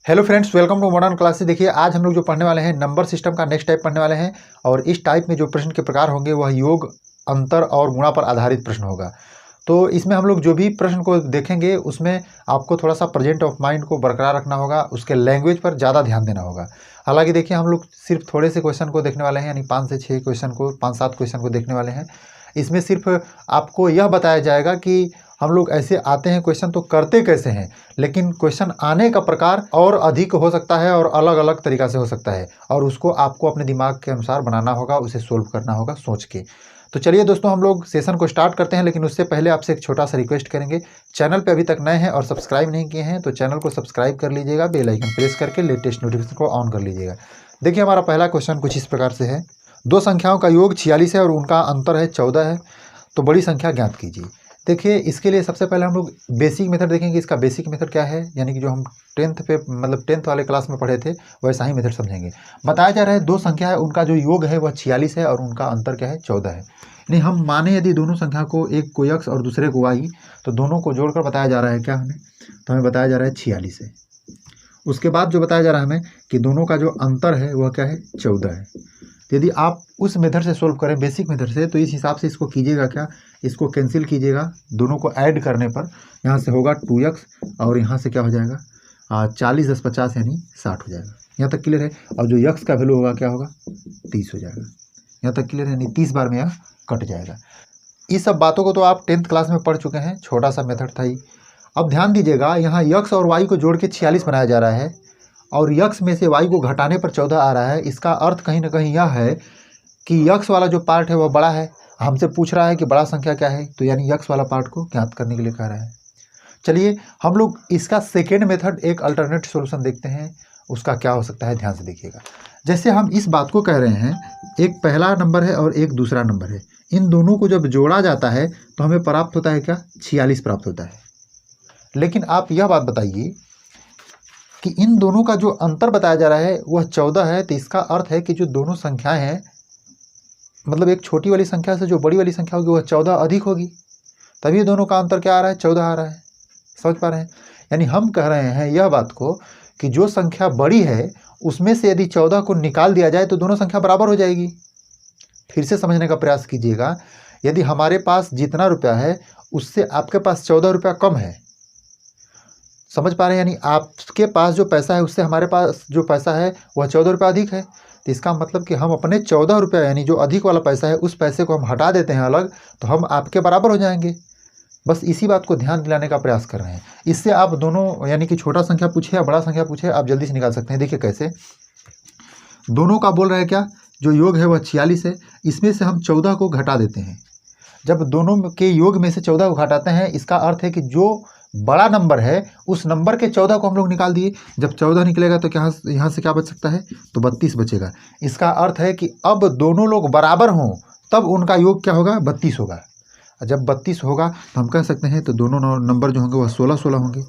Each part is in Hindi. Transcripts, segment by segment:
Hello friends, welcome to modern classes. देखिए, आज हम लोग जो पढ़ने वाले हैं नंबर सिस्टम का नेक्स्ट टाइप पढ़ने वाले हैं। और इस टाइप में जो प्रश्न के प्रकार होंगे वह योग, अंतर और गुणा पर आधारित प्रश्न होगा। तो इसमें हम लोग जो भी प्रश्न को देखेंगे उसमें आपको थोड़ा सा प्रेजेंट ऑफ माइंड को बरकरार रखना होगा, उसके लैंग्वेज पर ज़्यादा ध्यान देना होगा। हालांकि देखिए, हम लोग सिर्फ थोड़े से क्वेश्चन को देखने वाले हैं, यानी 5 से 6 क्वेश्चन को, 5-7 क्वेश्चन को देखने वाले हैं। इसमें सिर्फ आपको यह बताया जाएगा कि हम लोग ऐसे आते हैं क्वेश्चन तो करते कैसे हैं, लेकिन क्वेश्चन आने का प्रकार और अधिक हो सकता है और अलग अलग तरीक़ा से हो सकता है, और उसको आपको अपने दिमाग के अनुसार बनाना होगा, उसे सोल्व करना होगा सोच के। तो चलिए दोस्तों, हम लोग सेशन को स्टार्ट करते हैं, लेकिन उससे पहले आपसे एक छोटा सा रिक्वेस्ट करेंगे। चैनल पे अभी तक नए हैं और सब्सक्राइब नहीं किए हैं तो चैनल को सब्सक्राइब कर लीजिएगा, बेल आइकन प्रेस करके लेटेस्ट नोटिफिकेशन को ऑन कर लीजिएगा। देखिए, हमारा पहला क्वेश्चन कुछ इस प्रकार से है। दो संख्याओं का योग 46 है और उनका अंतर है 14 है, तो बड़ी संख्या ज्ञात कीजिए। देखिए, इसके लिए सबसे पहले हम लोग बेसिक मेथड देखेंगे। इसका बेसिक मेथड क्या है, यानी कि जो हम 10th वाले क्लास में पढ़े थे वैसा ही मेथड समझेंगे। बताया जा रहा है दो संख्या है, उनका जो योग है वह 46 है और उनका अंतर क्या है, 14 है। यानी हम माने यदि दोनों संख्या को, एक को x और दूसरे को y, तो दोनों को जोड़कर बताया जा रहा है क्या हमें, तो हमें बताया जा रहा है 46 है। उसके बाद जो बताया जा रहा है हमें कि दोनों का जो अंतर है वह क्या है, 14 है। तो यदि आप उस मेथड से सोल्व करें, बेसिक मेथड से, तो इस हिसाब से इसको कीजिएगा क्या, इसको कैंसिल कीजिएगा। दोनों को ऐड करने पर यहाँ से होगा 2x और यहाँ से क्या हो जाएगा, 40 + 50 यानी 60 हो जाएगा। यहाँ तक क्लियर है। और जो x का वैल्यू होगा क्या होगा, 30 हो जाएगा। यहाँ तक क्लियर है, यानी 30 बार में यह कट जाएगा। इस सब बातों को तो आप 10th क्लास में पढ़ चुके हैं, छोटा सा मेथड था ही। अब ध्यान दीजिएगा, यहाँ x और y को जोड़ के 46 बनाया जा रहा है और x में से y को घटाने पर 14 आ रहा है। इसका अर्थ कहीं ना कहीं यह है कि x वाला जो पार्ट है वह बड़ा है। हमसे पूछ रहा है कि बड़ा संख्या क्या है, तो यानी x वाला पार्ट को ज्ञात करने के लिए कह रहा है। चलिए हम लोग इसका सेकेंड मेथड, एक अल्टरनेट सॉल्यूशन देखते हैं, उसका क्या हो सकता है। ध्यान से देखिएगा। जैसे हम इस बात को कह रहे हैं, एक पहला नंबर है और एक दूसरा नंबर है, इन दोनों को जब जोड़ा जाता है तो हमें प्राप्त होता है क्या, 46 प्राप्त होता है। लेकिन आप यह बात बताइए कि इन दोनों का जो अंतर बताया जा रहा है वह 14 है, तो इसका अर्थ है कि जो दोनों संख्याएं हैं, मतलब एक छोटी वाली संख्या से जो बड़ी वाली संख्या होगी वह 14 अधिक होगी, तभी दोनों का अंतर क्या आ रहा है, 14 आ रहा है। समझ पा रहे हैं। यानी हम कह रहे हैं यह बात को कि जो संख्या बड़ी है उसमें से यदि 14 को निकाल दिया जाए तो दोनों संख्या बराबर हो जाएगी। फिर से समझने का प्रयास कीजिएगा। यदि हमारे पास जितना रुपया है उससे आपके पास 14 रुपया कम है, समझ पा रहे हैं, यानी आपके पास जो पैसा है उससे हमारे पास जो पैसा है वह 14 रुपया अधिक है। तो इसका मतलब कि हम अपने 14 रुपया, यानी जो अधिक वाला पैसा है, उस पैसे को हम हटा देते हैं अलग, तो हम आपके बराबर हो जाएंगे। बस इसी बात को ध्यान दिलाने का प्रयास कर रहे हैं। इससे आप दोनों, यानी कि छोटा संख्या पूछे या बड़ा संख्या पूछे, आप जल्दी से निकाल सकते हैं। देखिए कैसे, दोनों का बोल रहे हैं क्या, जो योग है वह 46 है, इसमें से हम 14 को घटा देते हैं। जब दोनों के योग में से 14 को घटाते हैं, इसका अर्थ है कि जो बड़ा नंबर है उस नंबर के 14 को हम लोग निकाल दिए। जब 14 निकलेगा तो क्या, यहाँ से क्या बच सकता है, तो 32 बचेगा। इसका अर्थ है कि अब दोनों लोग बराबर हों तब उनका योग क्या होगा, 32 होगा। जब 32 होगा तो हम कह सकते हैं तो दोनों नंबर जो होंगे वह 16-16 होंगे।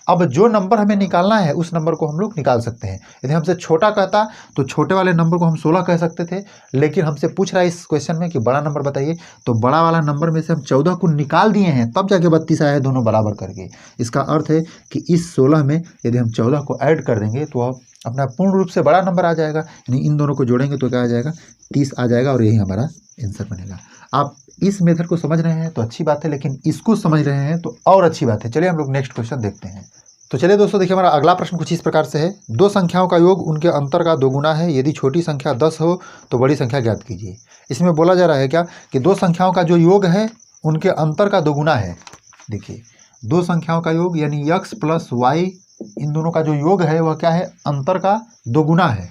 अब जो नंबर हमें निकालना है उस नंबर को हम लोग निकाल सकते हैं। यदि हमसे छोटा कहता तो छोटे वाले नंबर को हम 16 कह सकते थे, लेकिन हमसे पूछ रहा है इस क्वेश्चन में कि बड़ा नंबर बताइए, तो बड़ा वाला नंबर में से हम 14 को निकाल दिए हैं, तब जाके 32 आया है, दोनों बराबर करके। इसका अर्थ है कि इस 16 में यदि हम 14 को ऐड कर देंगे तो अब अपना पूर्ण रूप से बड़ा नंबर आ जाएगा। यानी इन दोनों को जोड़ेंगे तो क्या आ जाएगा, 30 आ जाएगा, और यही हमारा आंसर बनेगा। आप इस मेथड को समझ रहे हैं तो अच्छी बात है, लेकिन इसको समझ रहे हैं तो और अच्छी बात है। चलिए हम लोग नेक्स्ट क्वेश्चन देखते हैं। तो चलिए दोस्तों, देखिए हमारा अगला प्रश्न कुछ इस प्रकार से है। दो संख्याओं का योग उनके अंतर का 2 गुना है, यदि छोटी संख्या 10 हो तो बड़ी संख्या ज्ञात कीजिए। इसमें बोला जा रहा है क्या, कि दो संख्याओं का जो योग है उनके अंतर का 2 गुना है। देखिए, दो संख्याओं का योग यानी x + y, इन दोनों का जो योग है वह क्या है, अंतर का 2 गुना है।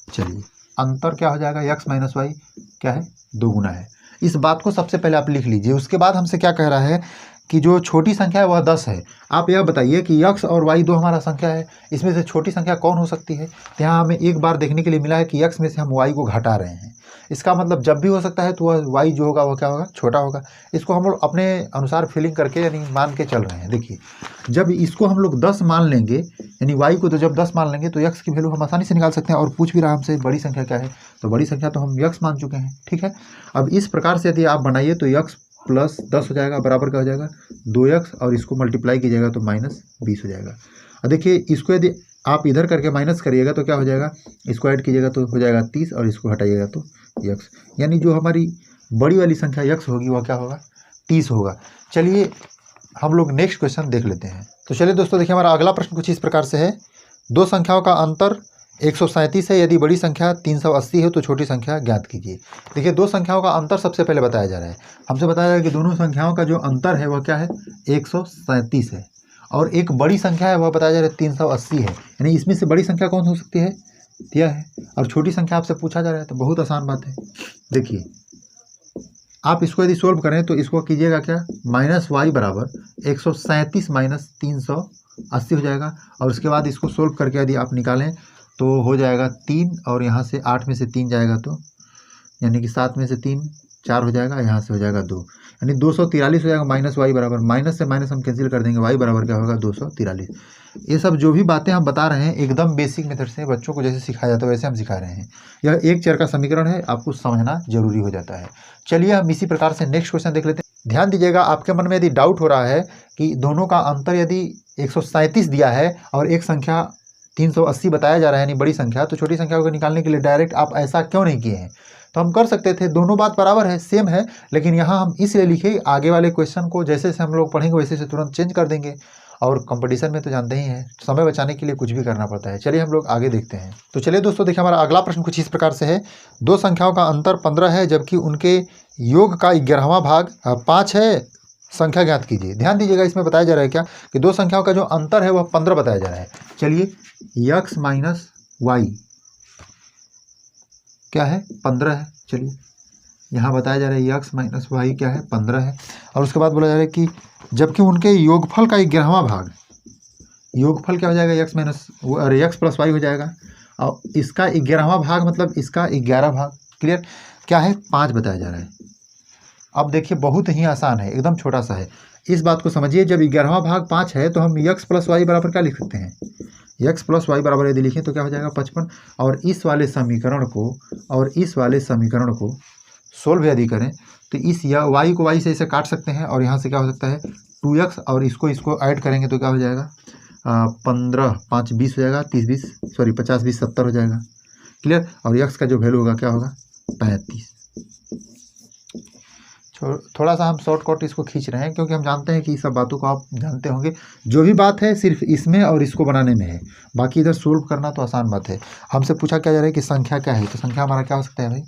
चलिए, अंतर क्या हो जाएगा, x - y क्या है, 2 गुना है। इस बात को सबसे पहले आप लिख लीजिए। उसके बाद हमसे क्या कह रहा है कि जो छोटी संख्या है वह 10 है। आप यह बताइए कि x और y दो हमारा संख्या है, इसमें से छोटी संख्या कौन हो सकती है। तो यहाँ हमें एक बार देखने के लिए मिला है कि x में से हम y को घटा रहे हैं। इसका मतलब जब भी हो सकता है तो वह y जो होगा वह क्या होगा, छोटा होगा। इसको हम लोग अपने अनुसार फीलिंग करके, यानी मान के चल रहे हैं। देखिए, जब इसको हम लोग 10 मान लेंगे, यानी y को तो जब 10 मान लेंगे तो x की वैल्यू हम आसानी से निकाल सकते हैं। और पूछ भी रहा हमसे बड़ी संख्या क्या है, तो बड़ी संख्या तो हम x मान चुके हैं। ठीक है, अब इस प्रकार से यदि आप बनाइए तो x + 10 हो जाएगा, बराबर क्या हो जाएगा, 2x, और इसको मल्टीप्लाई कीजिएगा तो -20 हो जाएगा। और देखिए इसको यदि आप इधर करके माइनस करिएगा तो क्या हो जाएगा, इसको ऐड कीजिएगा तो हो जाएगा 30 और इसको हटाइएगा तो यक्स, यानी जो हमारी बड़ी वाली संख्या यक्स होगी वह क्या होगा 30 होगा। चलिए हम लोग नेक्स्ट क्वेश्चन देख लेते हैं। तो चलिए दोस्तों देखिए हमारा अगला प्रश्न कुछ इस प्रकार से है, दो संख्याओं का अंतर 137 है, यदि बड़ी संख्या 380 है तो छोटी संख्या ज्ञात कीजिए। देखिए दो संख्याओं का अंतर सबसे पहले बताया जा रहा है, हमसे बताया जा रहा है कि दोनों संख्याओं का जो अंतर है वह क्या है 137 है, और एक बड़ी संख्या है वह बताया जा रहा है 380 है, यानी इसमें से बड़ी संख्या कौन हो सकती है, यह है, और छोटी संख्या आपसे पूछा जा रहा है। तो बहुत आसान बात है, देखिए आप इसको यदि सोल्व करें तो इसको कीजिएगा क्या, माइनस वाई बराबर 137 माइनस 380 हो जाएगा, और उसके बाद इसको सोल्व करके यदि आप निकालें तो हो जाएगा 3, और यहाँ से 8 में से 3 जाएगा तो यानी कि 7 में से 3 4 हो जाएगा, यहाँ से हो जाएगा 2, यानी 243 हो जाएगा। माइनस वाई बराबर, माइनस से माइनस हम कैंसिल कर देंगे, वाई बराबर क्या होगा 243। ये सब जो भी बातें हम बता रहे हैं एकदम बेसिक मेथड से बच्चों को जैसे सिखाया जाता है वैसे हम सिखा रहे हैं। यह एक चर का समीकरण है, आपको समझना जरूरी हो जाता है। चलिए हम इसी प्रकार से नेक्स्ट क्वेश्चन देख लेते हैं। ध्यान दीजिएगा, आपके मन में यदि डाउट हो रहा है कि दोनों का अंतर यदि 137 दिया है और एक संख्या 380 बताया जा रहा है यानी बड़ी संख्या, तो छोटी संख्या को निकालने के लिए डायरेक्ट आप ऐसा क्यों नहीं किए हैं। तो हम कर सकते थे, दोनों बात बराबर है, सेम है, लेकिन यहाँ हम इसलिए लिखे आगे वाले क्वेश्चन को जैसे से हम लोग पढ़ेंगे वैसे से तुरंत चेंज कर देंगे, और कंपटीशन में तो जानते ही हैं समय बचाने के लिए कुछ भी करना पड़ता है। चलिए हम लोग आगे देखते हैं। तो चलिए दोस्तों देखिए हमारा अगला प्रश्न कुछ इस प्रकार से है, दो संख्याओं का अंतर 15 है जबकि उनके योग का 11वां भाग 5 है, संख्या ज्ञात कीजिए। ध्यान दीजिएगा, इसमें बताया जा रहा है क्या कि दो संख्याओं का जो अंतर है वह 15 बताया जा रहा है। चलिए यक्स माइनस वाई क्या है 15 है, चलिए यहाँ बताया जा रहा है यक्स माइनस वाई क्या है 15 है, और उसके बाद बोला जा रहा है कि जबकि उनके योगफल का 11वां भाग, योगफल क्या हो जाएगा यक्स माइनस अरे यक्स प्लस वाई हो जाएगा, और इसका 11वां भाग मतलब इसका 11 भाग, क्लियर, क्या है 5 बताया जा रहा है। अब देखिए बहुत ही आसान है, एकदम छोटा सा है, इस बात को समझिए। जब 11वां भाग 5 है तो हम यक्स प्लस वाई बराबर क्या लिख सकते हैं, यक्स प्लस वाई बराबर यदि लिखें तो क्या हो जाएगा 55, और इस वाले समीकरण को सोल्व यदि करें तो इस या वाई को वाई से इसे काट सकते हैं, और यहाँ से क्या हो सकता है 2x, और इसको ऐड करेंगे तो क्या हो जाएगा 15 5 20 हो जाएगा, 50 20 70 हो जाएगा, क्लियर, और यक्स का जो वैल्यू होगा क्या होगा 35। थोड़ा सा हम शॉर्टकट इसको खींच रहे हैं क्योंकि हम जानते हैं कि इस सब बातों को आप जानते होंगे, जो भी बात है सिर्फ इसमें और इसको बनाने में है, बाकी इधर सोल्व करना तो आसान बात है। हमसे पूछा क्या जा रहा है कि संख्या क्या है, तो संख्या हमारा क्या हो सकता है भाई,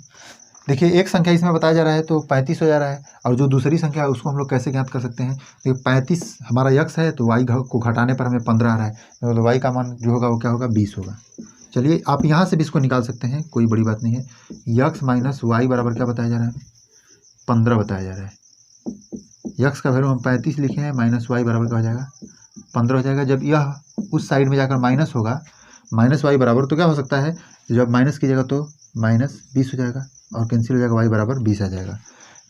देखिए एक संख्या इसमें बताया जा रहा है तो 35 हो जा रहा है, और जो दूसरी संख्या है उसको हम लोग कैसे ज्ञात कर सकते हैं, देखिए 35 हमारा यक्स है तो वाई को घटाने पर हमें 15 आ रहा है, तो वाई का मान जो होगा वो क्या होगा 20 होगा। चलिए आप यहाँ से भी इसको निकाल सकते हैं, कोई बड़ी बात नहीं है। यक्स माइनस वाई बराबर क्या बताया जा रहा है 15 बताया जा रहा है, यक्स का वैल्यू हम 35 लिखे हैं, माइनस वाई बराबर क्या हो जाएगा 15 हो जाएगा। जब यह उस साइड में जाकर माइनस होगा, माइनस वाई बराबर तो क्या हो सकता है, जब माइनस कीजिएगा तो माइनस 20 हो जाएगा, और कैंसिल हो जाएगा, वाई बराबर 20 आ जाएगा।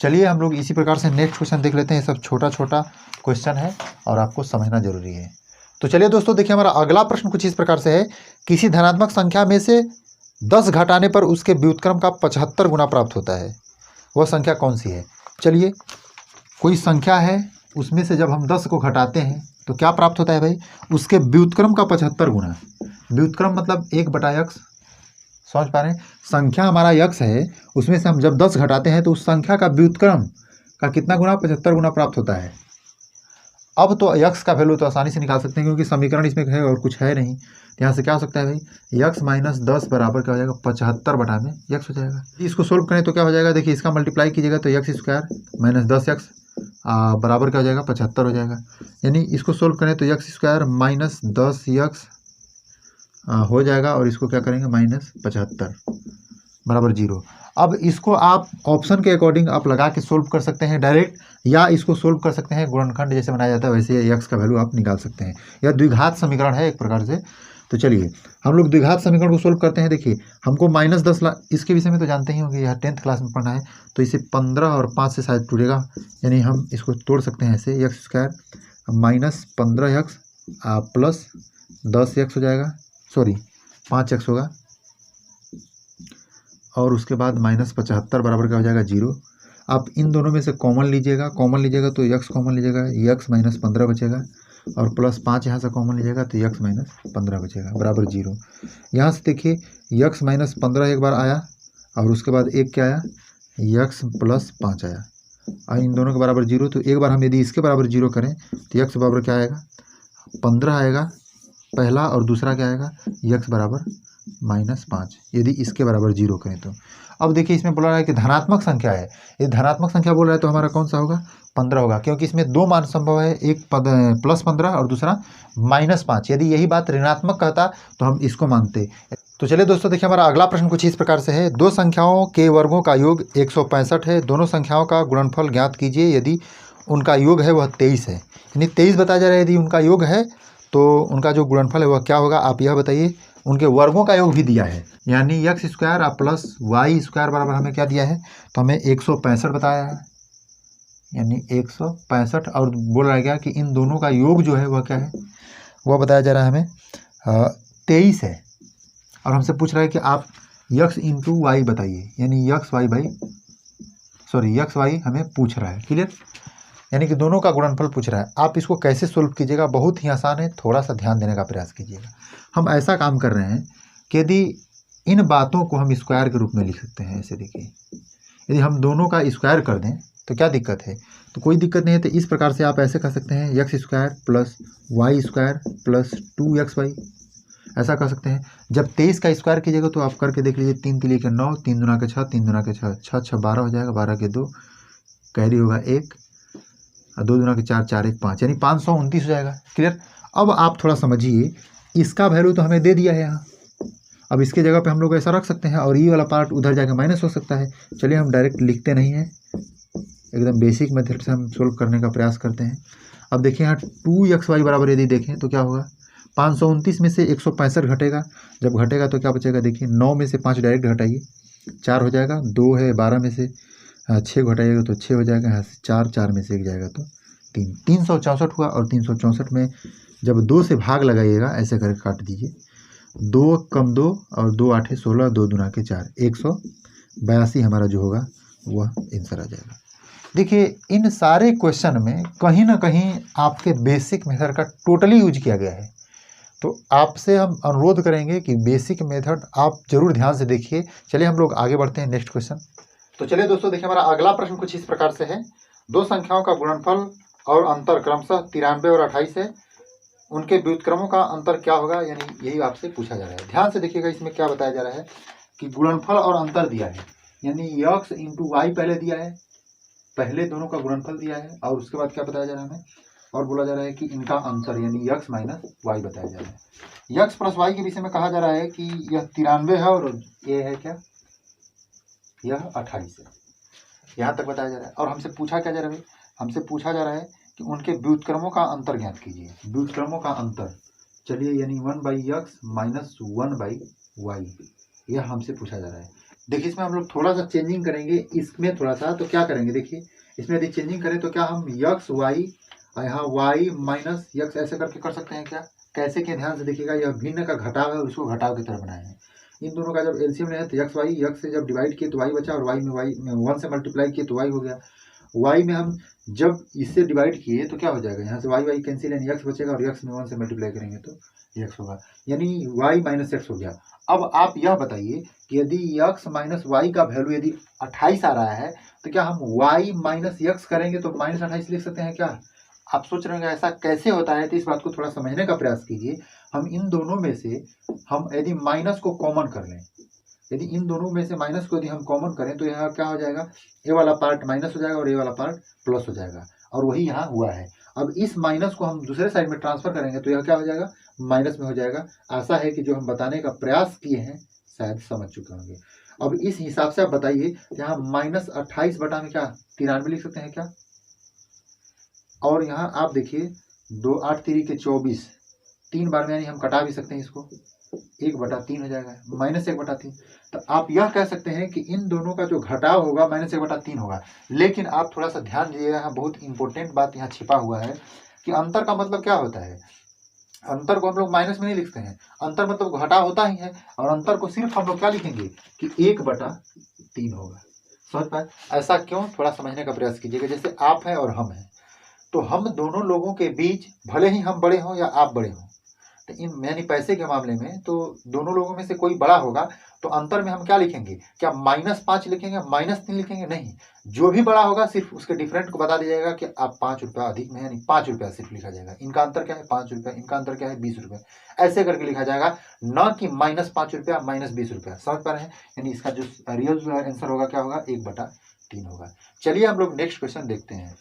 चलिए हम लोग इसी प्रकार से नेक्स्ट क्वेश्चन देख लेते हैं। सब छोटा छोटा क्वेश्चन है और आपको समझना जरूरी है। तो चलिए दोस्तों देखिए हमारा अगला प्रश्न कुछ इस प्रकार से है, किसी धनात्मक संख्या में से 10 घटाने पर उसके व्युत्क्रम का 75 गुना प्राप्त होता है, वह संख्या कौन सी है। चलिए कोई संख्या है, उसमें से जब हम 10 को घटाते हैं तो क्या प्राप्त होता है भाई, उसके व्युत्क्रम का 75 गुना। व्युत्क्रम मतलब 1/x, समझ पा रहे हैं, संख्या हमारा यक्स है, उसमें से हम जब 10 घटाते हैं तो उस संख्या का व्युत्क्रम का कितना गुना 75 गुना प्राप्त होता है। अब तो यक्स का वैल्यू तो आसानी से निकाल सकते हैं क्योंकि समीकरण इसमें है और कुछ है नहीं, तो यहाँ से क्या हो सकता है भाई, यक्स माइनस 10 बराबर क्या हो जाएगा 75 बटा में यक्स हो जाएगा। इसको सोल्व करें तो क्या हो जाएगा, देखिए इसका मल्टीप्लाई कीजिएगा तो यक्स स्क्वायर माइनस 10x बराबर क्या हो जाएगा 75 हो जाएगा, यानी इसको सोल्व करें तो यक्स स्क्वायर माइनस 10x हो जाएगा, और इसको क्या करेंगे माइनस 75 बराबर 0। अब इसको आप ऑप्शन के अकॉर्डिंग आप लगा के सोल्व कर सकते हैं डायरेक्ट, या इसको सोल्व कर सकते हैं गुणनखंड जैसे बनाया जाता है वैसे यक्स का वैल्यू आप निकाल सकते हैं। यह द्विघात समीकरण है एक प्रकार से। तो चलिए हम लोग द्विघात समीकरण को सोल्व करते हैं। देखिए हमको माइनस 10 इसके विषय में तो जानते ही होंगे, यह 10th क्लास में पढ़ना है, तो इसे 15 और 5 से शायद टूटेगा, यानी हम इसको तोड़ सकते हैं ऐसे, x square minus 15x plus 10x हो जाएगा, सॉरी 5x होगा, और उसके बाद माइनस 75 बराबर क्या हो जाएगा 0। आप इन दोनों में से कॉमन लीजिएगा तो यक्स कॉमन लीजिएगा, यक्स माइनस 15 बचेगा, और +5 यहाँ से कॉमन लीजिएगा तो x माइनस 15 बचेगा बराबर 0। यहाँ से देखिए x माइनस 15 एक बार आया और उसके बाद एक क्या आया x प्लस 5 आया और इन दोनों के बराबर 0। तो एक बार हम यदि इसके बराबर 0 करें तो x बराबर क्या आएगा 15 आएगा पहला, और दूसरा क्या आएगा x बराबर -5 यदि इसके बराबर 0 करें तो। अब देखिए इसमें बोला रहा है कि धनात्मक संख्या है, ये धनात्मक संख्या बोल रहा है तो हमारा कौन सा होगा 15 होगा, क्योंकि इसमें दो मान संभव है, एक +15 और दूसरा -5। यदि यही बात ऋणात्मक कहता तो हम इसको मानते। तो चलिए दोस्तों देखिए हमारा अगला प्रश्न कुछ इस प्रकार से है, दो संख्याओं के वर्गों का योग 165 है, दोनों संख्याओं का गुणनफल ज्ञात कीजिए यदि उनका योग है वह 23 है। यानी 23 बताया जा रहा है, यदि उनका योग है तो उनका जो गुणनफल है वह क्या होगा आप यह बताइए। उनके वर्गों का योग भी दिया है, यानी x square plus Y square बराबर हमें क्या दिया है तो हमें 165 बताया है, यानी 165। और बोल रहा है क्या कि इन दोनों का योग जो है वह क्या है वह बताया जा रहा है हमें 23 है। और हमसे पूछ रहा है कि आप x इंटू वाई बताइए, यानी एक्स वाई हमें पूछ रहा है। क्लियर, यानी कि दोनों का गुणनफल पूछ रहा है। आप इसको कैसे सोल्व कीजिएगा, बहुत ही आसान है, थोड़ा सा ध्यान देने का प्रयास कीजिएगा। हम ऐसा काम कर रहे हैं कि यदि इन बातों को हम स्क्वायर के रूप में लिख सकते हैं, ऐसे देखिए यदि हम दोनों का स्क्वायर कर दें तो क्या दिक्कत है, तो कोई दिक्कत नहीं है। तो इस प्रकार से आप ऐसे कर सकते हैं x square plus Y square plus 2xy, ऐसा कर सकते हैं। जब 23 का स्क्वायर कीजिएगा तो आप करके देख लीजिए, 3 3 के 9, 3 दूना के 6, 3 दूना के 6, 6 6 12 हो जाएगा, 12 के 2 कैरी होगा 1 और 2 दूना के 4, 4 1 5, यानी 529 हो जाएगा। क्लियर। अब आप थोड़ा समझिए, इसका वैल्यू तो हमें दे दिया है यहाँ, अब इसके जगह पे हम लोग ऐसा रख सकते हैं और ये वाला पार्ट उधर जाके माइनस हो सकता है। चलिए हम डायरेक्ट लिखते नहीं हैं, एकदम बेसिक मेथड से हम सोल्व करने का प्रयास करते हैं। अब देखिए यहाँ 2xy बराबर यदि देखें तो क्या होगा, 529 में से 165 घटेगा, जब घटेगा तो क्या बचेगा, देखिए 9 में से 5 डायरेक्ट घटाइए 4 हो जाएगा, 2 है 12 में से 6 घटाइएगा तो 6 हो जाएगा, यहाँ से 4, 4 में से 1 जाएगा तो 3, 364 हुआ। और 364 में जब 2 से भाग लगाइएगा ऐसे करके काट दीजिए, 2 कम 2 और 2 8 16, 2 दूना के 4, 182 हमारा जो होगा वह आंसर आ जाएगा। देखिए इन सारे क्वेश्चन में कहीं ना कहीं आपके बेसिक मेथड का टोटली यूज किया गया है, तो आपसे हम अनुरोध करेंगे कि बेसिक मेथड आप जरूर ध्यान से देखिए। चलिए हम लोग आगे बढ़ते हैं नेक्स्ट क्वेश्चन। तो चलिए दोस्तों देखिए हमारा अगला प्रश्न कुछ इस प्रकार से है, दो संख्याओं का गुणनफल और अंतर क्रमशः 93 और 28 है, उनके व्युत्क्रमों का अंतर क्या होगा, यानी यही आपसे पूछा जा रहा है। ध्यान से देखिएगा, इसमें क्या बताया जा रहा है कि गुणनफल और अंतर दिया है, यानी x इंटू वाई पहले दिया है, पहले दोनों का गुणनफल दिया है, और उसके बाद क्या बताया जा रहा है हमें, और बोला जा रहा है कि इनका अंतर यानी x माइनस वाई बताया जा रहा है। x प्लस वाई के विषय में कहा जा रहा है कि यह 93 है और ये है क्या, यह 28 है, यहाँ तक बताया जा रहा है। और हमसे पूछा क्या जा रहा है, हमसे पूछा जा रहा है कि उनके व्युत्क्रमों का अंतर ज्ञात कीजिए। व्युत्क्रमों का अंतर, चलिए यानी 1/x माइनस 1/y, यह हमसे पूछा जा रहा है। देखिए इसमें हम लोग थोड़ा सा चेंजिंग करेंगे, इसमें थोड़ा सा, तो क्या करेंगे देखिए, इसमें यदि चेंजिंग करें तो क्या हम x y यहाँ y माइनस x ऐसे करके कर सकते हैं क्या, कैसे के ध्यान से देखिएगा, यह भिन्न का घटाव है और इसको घटाव की तरह बनाए हैं। इन दोनों का जब एलसीएम लें तो x से जब डिवाइड किए तो y बचा, और y में 1 से मल्टीप्लाई किए तो y हो गया। y में हम जब इससे डिवाइड किए तो क्या हो जाएगा, यहाँ से y कैंसिल, यानी x बचेगा, और x में 1 से मल्टीप्लाई करेंगे तो x होगा, यानी y माइनस x हो गया। अब आप यह बताइए कि यदि x माइनस वाई का वैल्यू यदि 28 आ रहा है तो क्या हम y माइनस x करेंगे तो -28 लिख सकते हैं क्या। आप सोच रहे हैं ऐसा कैसे होता है, तो इस बात को थोड़ा समझने का प्रयास कीजिए। हम इन दोनों में से हम यदि माइनस को कॉमन कर लें, यदि इन दोनों में से माइनस को यदि हम कॉमन करें तो यहाँ क्या हो जाएगा, ए वाला पार्ट माइनस हो जाएगा और ए वाला पार्ट प्लस हो जाएगा, और वही यहाँ हुआ है। अब इस माइनस को हम दूसरे साइड में ट्रांसफर करेंगे तो यह क्या हो जाएगा, माइनस में हो जाएगा। आशा है कि जो हम बताने का प्रयास किए हैं शायद समझ चुके होंगे। अब इस हिसाब से आप बताइए, यहाँ -28 बटा में क्या 93 लिख सकते हैं क्या, और यहाँ आप देखिए 2 8 3 के 24, 3 बार में यानी हम कटा भी सकते हैं इसको, 1/3 हो जाएगा, -1/3। तो आप यह कह सकते हैं कि इन दोनों का जो घटाव होगा -1/3 होगा। लेकिन आप थोड़ा सा ध्यान दीजिएगा, यहाँ बहुत इंपॉर्टेंट बात यहाँ छिपा हुआ है कि अंतर का मतलब क्या होता है। अंतर को हम लोग माइनस में नहीं लिखते हैं, अंतर मतलब घटाव होता ही है, और अंतर को सिर्फ हम लोग क्या लिखेंगे कि 1/3 होगा। समझ पाए, ऐसा क्यों, थोड़ा समझने का प्रयास कीजिएगा। जैसे आप हैं और हम हैं, तो हम दोनों लोगों के बीच भले ही हम बड़े हों या आप बड़े हों, तो इन यानी पैसे के मामले में तो दोनों लोगों में से कोई बड़ा होगा, तो अंतर में हम क्या लिखेंगे? क्या -5 लिखेंगे, -3 लिखेंगे? नहीं, जो भी बड़ा होगा सिर्फ उसके डिफरेंट को बता दिया जाएगा कि आप 5 रुपया अधिक में, यानी 5 रुपया सिर्फ लिखा जाएगा। इनका अंतर क्या है? 5 रुपया, इनका अंतर क्या है? 20 रुपये। ऐसे करके लिखा जाएगा, न कि -5 रुपया -20 रुपया। समझ पा रहे हैं? यानी इसका जो रियल आंसर होगा क्या होगा? 1/3 होगा। चलिए हम लोग नेक्स्ट क्वेश्चन देखते हैं।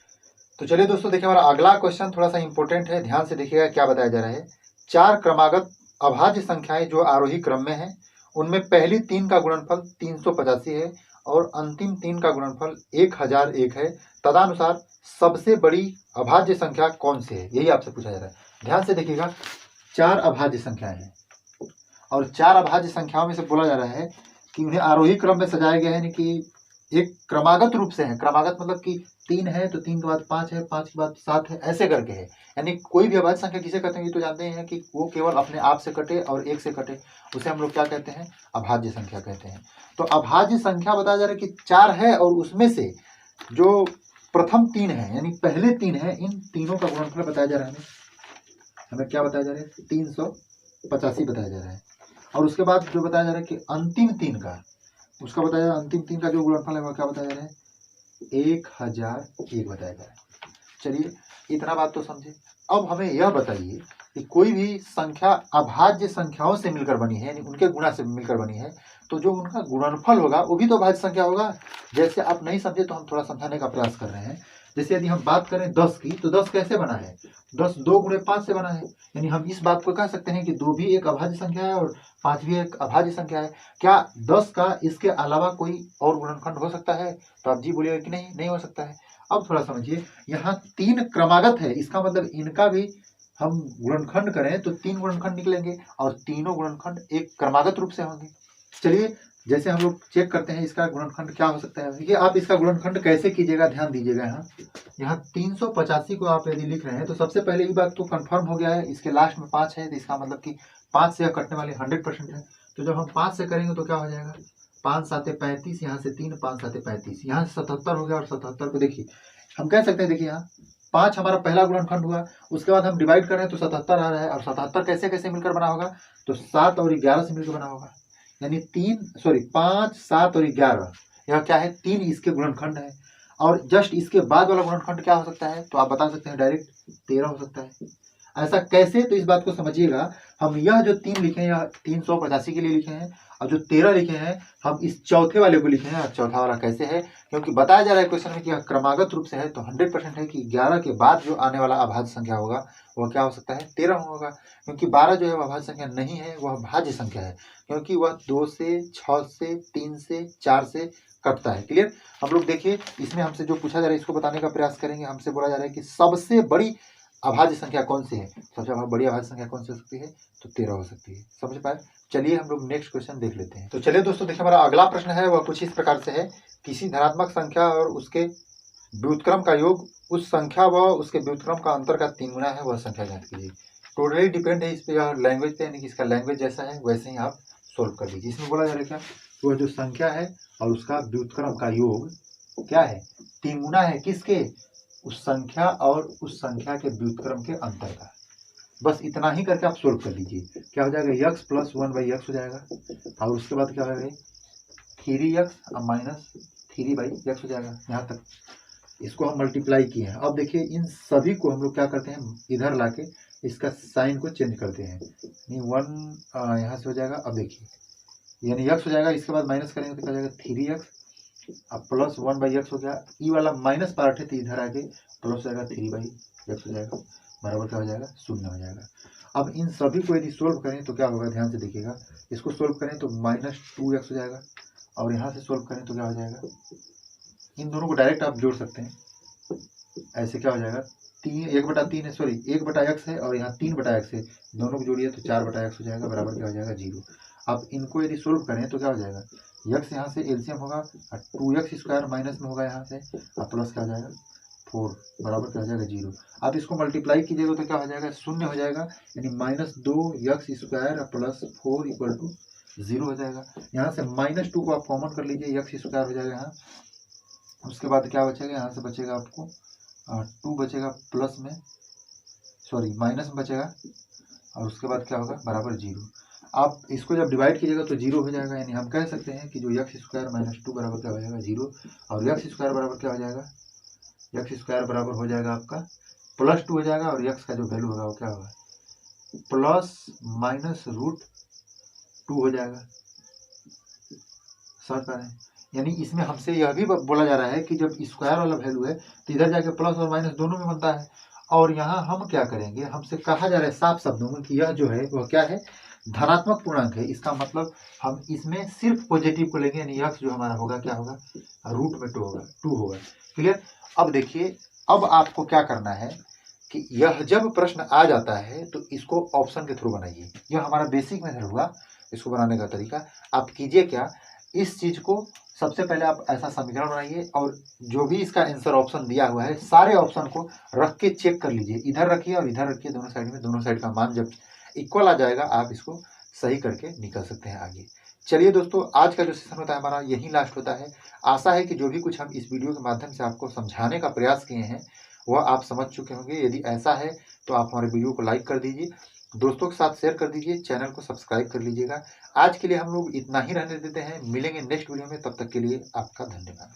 तो चलिए दोस्तों देखिए, हमारा अगला क्वेश्चन थोड़ा सा इंपॉर्टेंट है, ध्यान से देखिएगा क्या बताया जा रहा है। 4 क्रमागत अभाज्य संख्याएं जो आरोही क्रम में हैं, उनमें पहली 3 का गुणनफल 385 है और अंतिम 3 का गुणनफल 1001 है। तदनुसार सबसे बड़ी अभाज्य संख्या कौन सी है? यही आपसे पूछा जा रहा है। ध्यान से देखिएगा, 4 अभाज्य संख्याएं हैं और 4 अभाज्य संख्याओं में से बोला जा रहा है कि उन्हें आरोही क्रम में सजाया गया है, यानी कि एक क्रमागत रूप से है। क्रमागत मतलब कि 3 है तो 3 के बाद 5 है, 5 के बाद 7 है, ऐसे करके है। यानी कोई भी अभाज्य संख्या किसे कहते हैं, ये तो जानते हैं कि वो केवल अपने आप से कटे और 1 से कटे, उसे हम लोग क्या कहते हैं? अभाज्य संख्या कहते हैं। तो अभाज्य संख्या बताया जा रहा है कि 4 है और उसमें से जो प्रथम 3 है, यानी पहले 3 है, इन तीनों का गुणनफल बताया जा रहा है। हमें क्या बताया जा रहा है? 385 बताया जा रहा है। और उसके बाद जो बताया जा रहा है कि अंतिम 3 का, उसका बताया जा रहा है, अंतिम 3 का जो गुणनफल है वो क्या बताया जा रहा है? 1001 बताया जा रहा है। चलिए इतना बात तो समझे। अब हमें यह बताइए कि कोई भी संख्या अभाज्य संख्याओं से मिलकर बनी है, यानी उनके गुणा से मिलकर बनी है, तो जो उनका गुणनफल होगा वो भी तो अभाज्य संख्या होगा। जैसे आप नहीं समझे तो हम थोड़ा समझाने का प्रयास कर रहे हैं। जैसे यदि हम बात करें 10 की, तो 10 कैसे बना है? 10 2 गुणे 5 से बना है। यानी हम इस बात को कह सकते हैं कि 2 भी एक अभाज्य संख्या है और 5 भी एक अभाज्य संख्या है। क्या 10 का इसके अलावा कोई और गुणनखंड हो सकता है? तो आप जी बोलिएगा कि नहीं, नहीं हो सकता है। अब थोड़ा समझिए, यहाँ 3 क्रमागत है, इसका मतलब इनका भी हम गुणनखंड करें तो 3 गुणनखंड निकलेंगे और तीनों गुणनखंड एक क्रमागत रूप से होंगे। चलिए जैसे हम लोग चेक करते हैं इसका गुणनखंड क्या हो सकता है। देखिए आप इसका गुणनखंड कैसे कीजिएगा, ध्यान दीजिएगा। यहाँ 385 को आप यदि लिख रहे हैं तो सबसे पहले ये बात तो कंफर्म हो गया है, इसके लास्ट में 5 है, तो इसका मतलब कि 5 से कटने वाले 100% है। तो जब हम 5 से करेंगे तो क्या हो जाएगा? 5 7 35, यहाँ से 3, 5 7 35, यहाँ से 77 हो गया। और 77 को देखिए हम कह सकते हैं, देखिए यहाँ 5 हमारा पहला गुणनखंड हुआ, उसके बाद हम डिवाइड कर रहे हैं तो 77 आ रहा है। और 77 कैसे कैसे मिलकर बना होगा? तो 7 और 11 से मिलकर बना होगा। यानी 5 7 और 11, यह क्या है? 3 इसके गुणनखंड है। और जस्ट इसके बाद वाला गुणनखंड क्या हो सकता है? तो आप बता सकते हैं डायरेक्ट 13 हो सकता है। ऐसा कैसे? तो इस बात को समझिएगा। हम यह जो 3 लिखे हैं यह 385 के लिए लिखे हैं, और जो 13 लिखे हैं हम इस चौथे वाले को लिखे हैं। और चौथा वाला कैसे है? क्योंकि बताया जा रहा है क्वेश्चन में कि यह क्रमागत रूप से है, तो 100% है कि 11 के बाद जो आने वाला अभाज्य संख्या होगा वह क्या हो सकता है? 13 होगा। क्योंकि 12 जो है वह अभाज्य संख्या नहीं है, वह भाज्य संख्या है, क्योंकि वह 2 से, 6 से, 3 से, 4 से कटता है। क्लियर? हम लोग देखिए इसमें हमसे जो पूछा जा रहा है इसको बताने का प्रयास करेंगे। हमसे बोला जा रहा है कि सबसे बड़ी अभाज्य संख्या कौन सी है? सबसे बड़ी अभाज्य संख्या कौन सी हो सकती है? तो 13 हो सकती है। समझ पाए? चलिए हम लोग नेक्स्ट क्वेश्चन देख लेते हैं। तो चलिए दोस्तों देखिए, हमारा अगला प्रश्न है वह कुछ इस प्रकार से है। किसी धनात्मक संख्या और उसके व्युत्क्रम का योग उस संख्या व उसके व्युत्क्रम का अंतर का 3 गुना है, वह संख्या ज्ञात कीजिए। टोटली डिपेंड है इस पे, यह लैंग्वेज पे, यानी कि इसका लैंग्वेज जैसा है वैसे ही आप सोल्व कर लीजिए। इसमें बोला जा रहा है क्या? वह जो संख्या है और उसका व्युत्क्रम का योग क्या है? 3 गुना है। किसके? उस संख्या और उस संख्या के व्युत्क्रम के अंतर का। बस इतना ही करके आप सोल्व कर लीजिए। क्या हो जाएगा? x + 1/x हो जाएगा। और उसके बाद क्या होगा? 3x - 3/x हो जाएगा। यहाँ तक इसको हम मल्टीप्लाई किए हैं। अब देखिए इन सभी को हम लोग क्या करते हैं? इधर लाके इसका साइन को चेंज करते हैं। 1 यहाँ से हो जाएगा। अब देखिए यानी x हो जाएगा, इसके बाद माइनस करेंगे तो क्या हो जाएगा? 3x अब प्लस 1/x हो गया। ई वाला माइनस पार्ट है तो इधर आके प्लस हो जाएगा 3/x हो जाएगा, बराबर क्या हो जाएगा? 0 हो जाएगा। अब इन सभी को यदि सोल्व करें तो क्या होगा? ध्यान से देखिएगा। इसको सोल्व करें तो -2x हो जाएगा, और यहाँ से सोल्व करें तो क्या हो जाएगा? इन दोनों को डायरेक्ट आप जोड़ सकते हैं। ऐसे क्या हो जाएगा? 1/3 है, सॉरी 1/x है और यहाँ 3/x है, दोनों को जोड़िए तो 4/x हो जाएगा, बराबर क्या हो जाएगा? 0। अब इनको यदि सोल्व करें तो क्या हो जाएगा? x यहाँ से एलसीएम होगा और 2x² माइनस में होगा यहाँ से, और प्लस क्या हो जाएगा? 4, बराबर क्या हो जाएगा? 0। अब इसको मल्टीप्लाई कीजिएगा तो क्या हो जाएगा? 0 हो जाएगा। यानी -2x² प्लस 4 = 0 हो जाएगा। यहाँ से -2 को आप कॉमन कर लीजिए, x² हो जाएगा यहाँ। उसके बाद क्या बचेगा? यहाँ से बचेगा आपको 2 बचेगा प्लस में, सॉरी माइनस में बचेगा, और उसके बाद क्या होगा बराबर 0। आप इसको जब डिवाइड कीजिएगा तो 0 हो जाएगा, यानी हम कह सकते हैं कि जो x स्क्वायर माइनस 2 बराबर क्या हो जाएगा 0, और x स्क्वायर बराबर क्या हो जाएगा, x स्क्वायर बराबर हो जाएगा आपका +2 हो जाएगा, और x का जो वैल्यू होगा वो क्या होगा प्लस माइनस रूट 2 हो जाएगा। समझ पा रहे हैं? यानी इसमें हमसे यह भी बोला जा रहा है कि जब स्क्वायर वाला वैल्यू है तो इधर जाके प्लस और माइनस दोनों में बनता है, और यहाँ हम क्या करेंगे, हमसे कहा जा रहा है साफ शब्दों में कि यह जो है वह क्या है, धनात्मक पूर्णांक है। इसका मतलब हम इसमें सिर्फ पॉजिटिव को लेंगे, यानी x जो हमारा होगा क्या होगा रूट में 2 होगा। क्लियर? अब देखिए, अब आपको क्या करना है कि यह जब प्रश्न आ जाता है तो इसको ऑप्शन के थ्रू बनाइए। यह हमारा बेसिक मेथड हुआ इसको बनाने का तरीका। आप कीजिए क्या, इस चीज को सबसे पहले आप ऐसा समीकरण बनाइए, और जो भी इसका आंसर ऑप्शन दिया हुआ है सारे ऑप्शन को रख के चेक कर लीजिए, इधर रखिए और इधर रखिए दोनों साइड में, दोनों साइड का मान जब इक्वल आ जाएगा आप इसको सही करके निकल सकते हैं आगे। चलिए दोस्तों, आज का जो सेशन होता है हमारा यही लास्ट होता है। आशा है कि जो भी कुछ हम इस वीडियो के माध्यम से आपको समझाने का प्रयास किए हैं वह आप समझ चुके होंगे। यदि ऐसा है तो आप हमारे वीडियो को लाइक कर दीजिए, दोस्तों के साथ शेयर कर दीजिए, चैनल को सब्सक्राइब कर लीजिएगा। आज के लिए हम लोग इतना ही रहने देते हैं, मिलेंगे नेक्स्ट वीडियो में, तब तक के लिए आपका धन्यवाद।